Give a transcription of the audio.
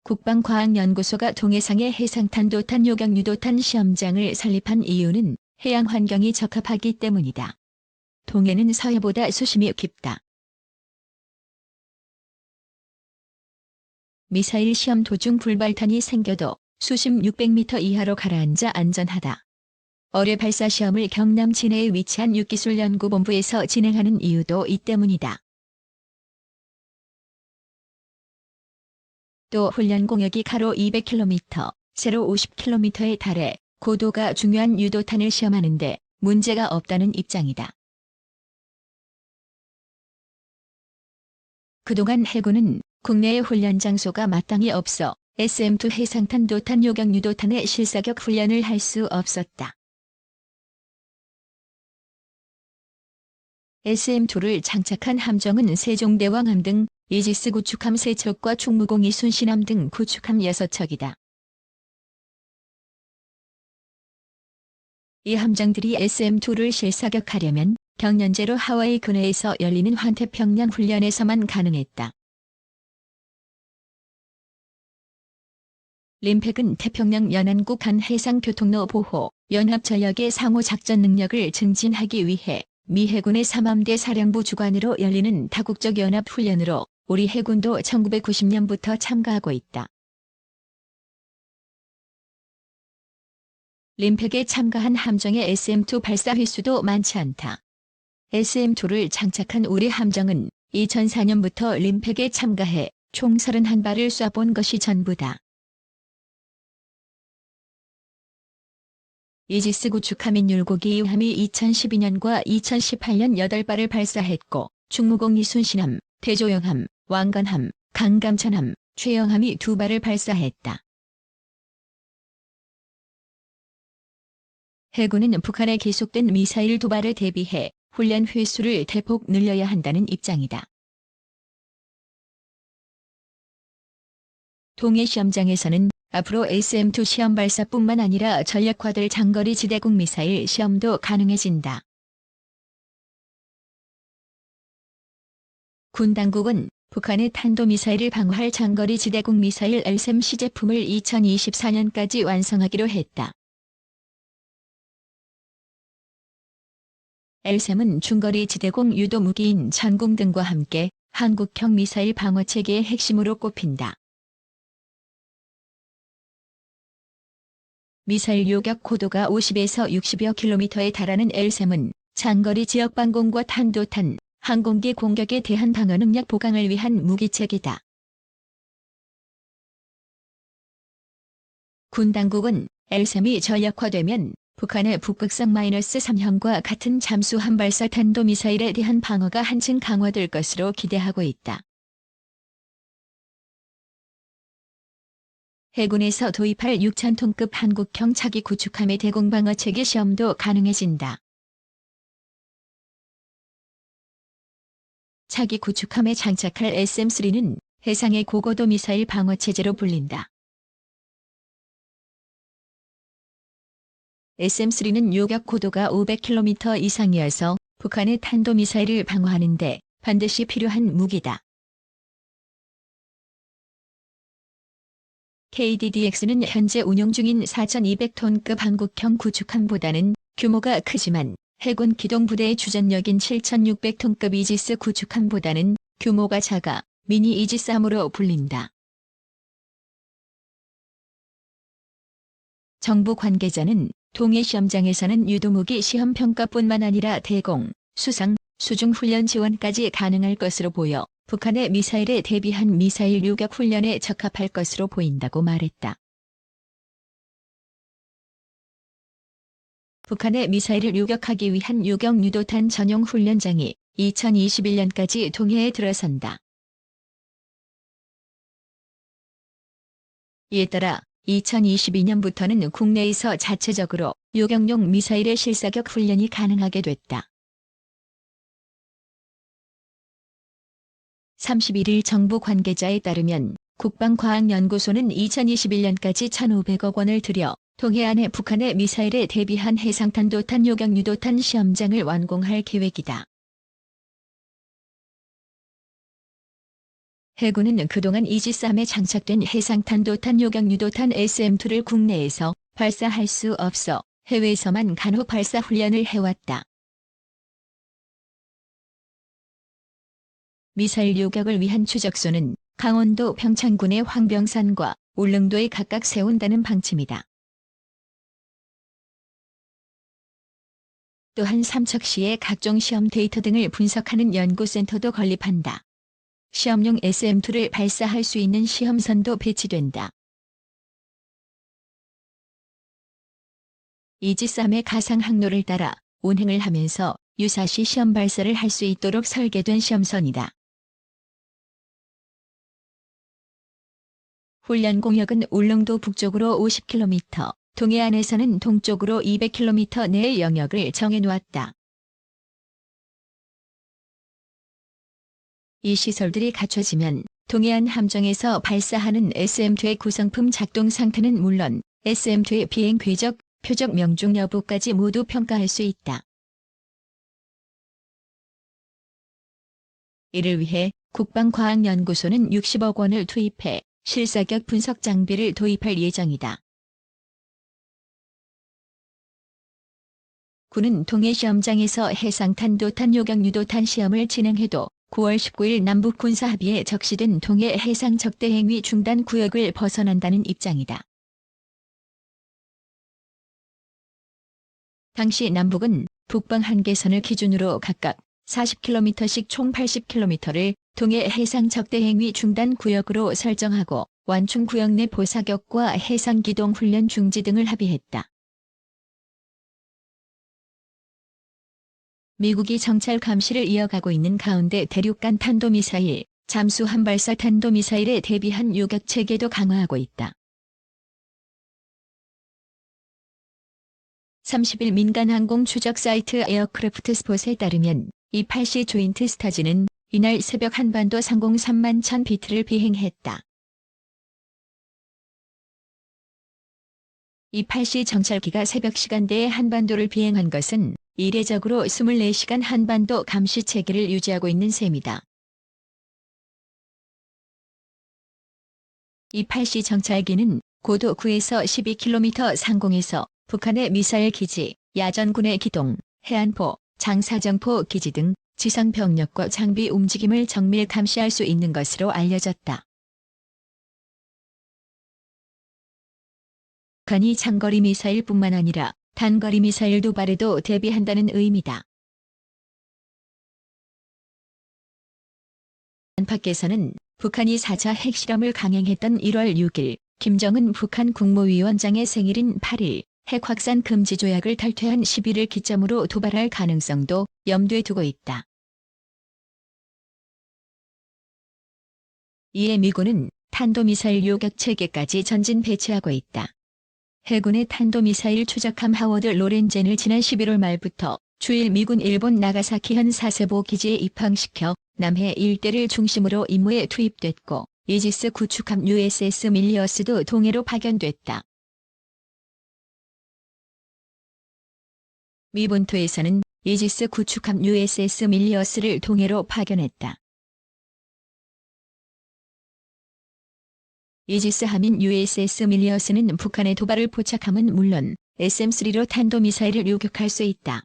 국방과학연구소가 동해상에 해상탄도탄 요격유도탄 시험장을 설립한 이유는 해양 환경이 적합하기 때문이다. 동해는 서해보다 수심이 깊다. 미사일 시험 도중 불발탄이 생겨도 수심 600m 이하로 가라앉아 안전하다. 어뢰 발사 시험을 경남 진해에 위치한 육기술연구본부에서 진행하는 이유도 이 때문이다. 또 훈련 공역이 가로 200km, 세로 50km에 달해 고도가 중요한 유도탄을 시험하는데 문제가 없다는 입장이다. 그동안 해군은 국내의 훈련 장소가 마땅히 없어 SM-2 해상탄도탄 요격유도탄의 실사격 훈련을 할 수 없었다. SM-2를 장착한 함정은 세종대왕함 등 이지스 구축함 3척과 충무공 이순신함 등 구축함 6척이다. 이 함정들이 SM-2를 실사격하려면 경연제로 하와이 근해에서 열리는 환태평양 훈련에서만 가능했다. 림팩은 태평양 연안국 간 해상교통로 보호, 연합전력의 상호작전 능력을 증진하기 위해 미 해군의 3함대 사령부 주관으로 열리는 다국적 연합훈련으로 우리 해군도 1990년부터 참가하고 있다. 림팩에 참가한 함정의 SM-2 발사 휘수도 많지 않다. SM-2를 장착한 우리 함정은 2004년부터 림팩에 참가해 총 31발을 쏴본 것이 전부다. 이지스 구축함인 율곡이함이 2012년과 2018년 8발을 발사했고 충무공 이순신함, 대조영함, 왕관함, 강감천함, 최영함이 2발을 발사했다. 해군은 북한에 계속된 미사일 도발을 대비해 훈련 횟수를 대폭 늘려야 한다는 입장이다. 동해 시험장에서는 앞으로 SM-2 시험 발사뿐만 아니라 전력화될 장거리 지대공 미사일 시험도 가능해진다. 군 당국은 북한의 탄도미사일을 방어할 장거리 지대공 미사일 LSAM 시제품을 2024년까지 완성하기로 했다. LSAM은 중거리 지대공 유도 무기인 전공 등과 함께 한국형 미사일 방어체계의 핵심으로 꼽힌다. 미사일 요격 고도가 50에서 60여 킬로미터에 달하는 LSAM은 장거리 지역 방공과 탄도탄, 항공기 공격에 대한 방어 능력 보강을 위한 무기체계다. 군 당국은 LSAM이 전력화되면 북한의 북극성 -3형과 같은 잠수함 발사 탄도미사일에 대한 방어가 한층 강화될 것으로 기대하고 있다. 해군에서 도입할 6,000톤급 한국형 차기 구축함의 대공방어체계 시험도 가능해진다. 차기 구축함에 장착할 SM-3는 해상의 고고도 미사일 방어체제로 불린다. SM-3는 요격 고도가 500km 이상이어서 북한의 탄도미사일을 방어하는 데 반드시 필요한 무기다. KDDX는 현재 운용 중인 4,200톤급 한국형 구축함보다는 규모가 크지만 해군 기동부대의 주전력인 7,600톤급 이지스 구축함보다는 규모가 작아 미니 이지스함으로 불린다. 정부 관계자는 동해 시험장에서는 유도무기 시험 평가뿐만 아니라 대공, 수상, 수중 훈련 지원까지 가능할 것으로 보여 북한의 미사일에 대비한 미사일 요격 훈련에 적합할 것으로 보인다고 말했다. 북한의 미사일을 요격하기 위한 요격유도탄 전용 훈련장이 2021년까지 동해에 들어선다. 이에 따라 2022년부터는 국내에서 자체적으로 요격용 미사일의 실사격 훈련이 가능하게 됐다. 31일 정부 관계자에 따르면 국방과학연구소는 2021년까지 1,500억 원을 들여 동해안의 북한의 미사일에 대비한 해상탄도탄 요격유도탄 시험장을 완공할 계획이다. 해군은 그동안 이지스함에 장착된 해상탄도탄 요격유도탄 SM-2를 국내에서 발사할 수 없어 해외에서만 간혹 발사 훈련을 해왔다. 미사일 요격을 위한 추적소는 강원도 평창군의 황병산과 울릉도에 각각 세운다는 방침이다. 또한 삼척시에 각종 시험 데이터 등을 분석하는 연구센터도 건립한다. 시험용 SM-2를 발사할 수 있는 시험선도 배치된다. 이지스함의 가상 항로를 따라 운행을 하면서 유사시 시험 발사를 할 수 있도록 설계된 시험선이다. 훈련 공역은 울릉도 북쪽으로 50km, 동해안에서는 동쪽으로 200km 내의 영역을 정해놓았다. 이 시설들이 갖춰지면 동해안 함정에서 발사하는 SM-2의 구성품 작동 상태는 물론 SM-2의 비행 궤적, 표적 명중 여부까지 모두 평가할 수 있다. 이를 위해 국방과학연구소는 60억 원을 투입해 실사격 분석 장비를 도입할 예정이다. 군은 동해시험장에서 해상탄도탄 요격유도탄 시험을 진행해도 9월 19일 남북 군사합의에 적시된 동해 해상 적대행위 중단 구역을 벗어난다는 입장이다. 당시 남북은 북방 한계선을 기준으로 각각 40km씩 총 80km를 동해 해상 적대행위 중단 구역으로 설정하고 완충 구역 내 보사격과 해상기동 훈련 중지 등을 합의했다. 미국이 정찰 감시를 이어가고 있는 가운데 대륙간 탄도미사일, 잠수함 발사 탄도미사일에 대비한 요격 체계도 강화하고 있다. 30일 민간 항공 추적 사이트 에어크래프트 스폿에 따르면 28시 조인트 스타즈는 이날 새벽 한반도 상공 3만 1000피트를 비행했다. 28시 정찰기가 새벽 시간대에 한반도를 비행한 것은 이례적으로 24시간 한반도 감시 체계를 유지하고 있는 셈이다. 28시 정찰기는 고도 9에서 12km 상공에서 북한의 미사일 기지, 야전군의 기동, 해안포, 장사정포 기지 등 지상 병력과 장비 움직임을 정밀 감시할 수 있는 것으로 알려졌다. 북한이 장거리 미사일뿐만 아니라 단거리 미사일 도발에도 대비한다는 의미다. 안팎에서는 북한이 4차 핵실험을 강행했던 1월 6일 김정은 북한 국무위원장의 생일인 8일 핵 확산 금지 조약을 탈퇴한 10일을 기점으로 도발할 가능성도 염두에 두고 있다. 이에 미군은 탄도미사일 요격 체계까지 전진 배치하고 있다. 해군의 탄도미사일 추적함 하워드 로렌젠을 지난 11월 말부터 주일 미군 일본 나가사키현 사세보 기지에 입항시켜 남해 일대를 중심으로 임무에 투입됐고 이지스 구축함 USS 밀리어스도 동해로 파견됐다. 미 본토에서는 이지스 구축함 USS 밀리어스를 동해로 파견했다. 이지스 함인 USS 밀리어스는 북한의 도발을 포착함은 물론 SM-3로 탄도미사일을 요격할 수 있다.